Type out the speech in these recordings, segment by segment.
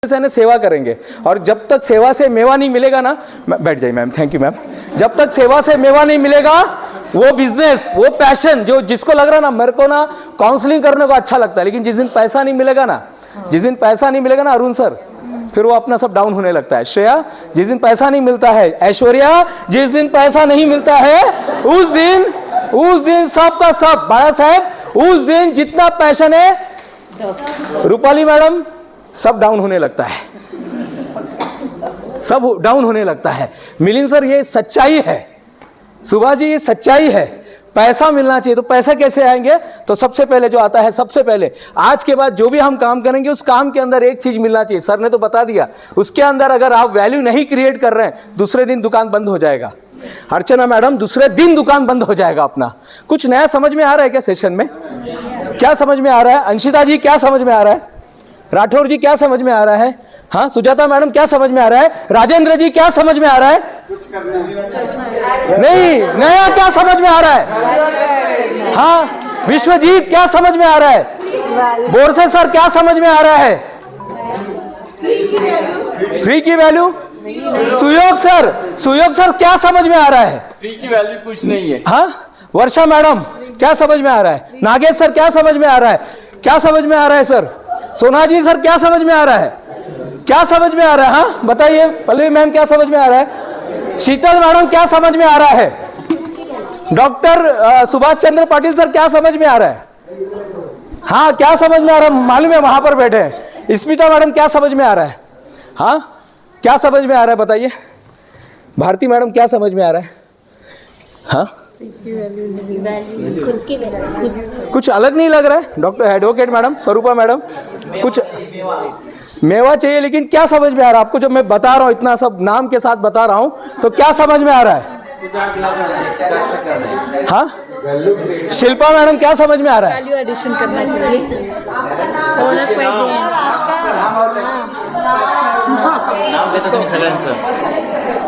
से सेवा करेंगे। और जब तक सेवा से मेवा नहीं मिलेगा ना, बैठ जाइए मैम, थैंक यू मैम। जब तक सेवा से मेवा नहीं मिलेगा, वो बिजनेस, वो पैशन जो जिसको लग रहा है ना मेरे को ना काउंसलिंग करने को अच्छा लगता है, लेकिन जिस दिन पैसा नहीं मिलेगा ना, जिस दिन पैसा नहीं मिलेगा ना अरुण सर, फिर वो अपना सब डाउन होने लगता है। श्रेया, जिस दिन पैसा नहीं मिलता है, ऐश्वर्या, जिस दिन पैसा नहीं मिलता है उस दिन सबका सब, बाला साहब, उस दिन जितना पैशन है, रूपाली मैडम, सब डाउन होने लगता है, सब डाउन होने लगता है। मिलिंद सर, ये सच्चाई है। सुभाष जी, ये सच्चाई है। पैसा मिलना चाहिए। तो पैसा कैसे आएंगे? तो सबसे पहले जो आता है, सबसे पहले आज के बाद जो भी हम काम करेंगे उस काम के अंदर एक चीज मिलना चाहिए। सर ने तो बता दिया, उसके अंदर अगर आप वैल्यू नहीं क्रिएट कर रहे हैं, दूसरे दिन दुकान बंद हो जाएगा। अर्चना मैडम, दूसरे दिन दुकान बंद हो जाएगा अपना। कुछ नया समझ में आ रहा है क्या सेशन में? क्या समझ में आ रहा है? अंशिता जी, क्या समझ में आ रहा है? राठौर जी, क्या समझ में आ रहा है? हाँ, सुजाता मैडम, क्या समझ में आ रहा है? राजेंद्र जी, क्या समझ में आ रहा है? नहीं, नया क्या समझ में आ रहा है? हाँ, विश्वजीत, क्या समझ में आ रहा है? बोरसे सर, क्या समझ में आ रहा है? फ्री की वैल्यू। सुयोग सर, क्या समझ में आ रहा है? फ्री की वैल्यू कुछ नहीं है। हाँ, वर्षा मैडम, क्या समझ में आ रहा है? नागेश सर, क्या समझ में आ रहा है? क्या समझ में आ रहा है सर? सोना जी सर, क्या समझ में आ रहा है? क्या समझ में आ रहा है? हाँ बताइए। पल्लवी मैम, क्या समझ में आ रहा है? शीतल मैडम, क्या समझ में आ रहा है? डॉक्टर सुभाष चंद्र पाटिल सर, क्या समझ में आ रहा है? हाँ, क्या समझ में आ रहा है? मालूम है, वहां पर बैठे हैं। स्मिता मैडम, क्या समझ में आ रहा है? हाँ, क्या समझ में आ रहा है बताइए? भारती मैडम, क्या समझ में आ रहा है? हाँ, कुछ अलग नहीं लग रहा है? डॉक्टर एडवोकेट मैडम, स्वरूपा मैडम, कुछ मेवा चाहिए, लेकिन क्या समझ में आ रहा है आपको? जब मैं बता रहा हूँ, इतना सब नाम के साथ बता रहा हूँ, तो क्या समझ में आ रहा है? हाँ, शिल्पा मैडम, क्या समझ में आ रहा है? वैल्यू एडिशन करना चाहिए। ओळख पाहिजे।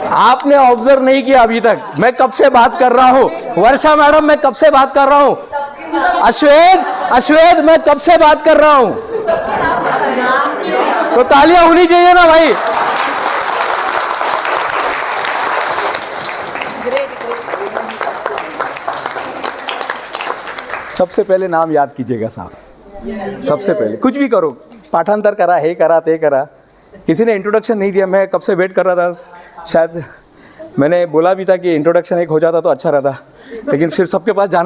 आपने ऑब्जर्व नहीं किया अभी तक, मैं कब से बात कर रहा हूँ। वर्षा मैडम, मैं कब से बात कर रहा हूँ। अश्वेत, मैं कब से बात कर रहा हूँ। तो तालियां होनी चाहिए ना भाई। सबसे पहले नाम याद कीजिएगा साहब। सबसे पहले कुछ भी करो, पाठांतर करा, हे करा, ते करा, किसी ने इंट्रोडक्शन नहीं दिया। मैं कब से वेट कर रहा था, शायद मैंने बोला भी था कि इंट्रोडक्शन एक हो जाता तो अच्छा रहता, लेकिन फिर सबके पास जाना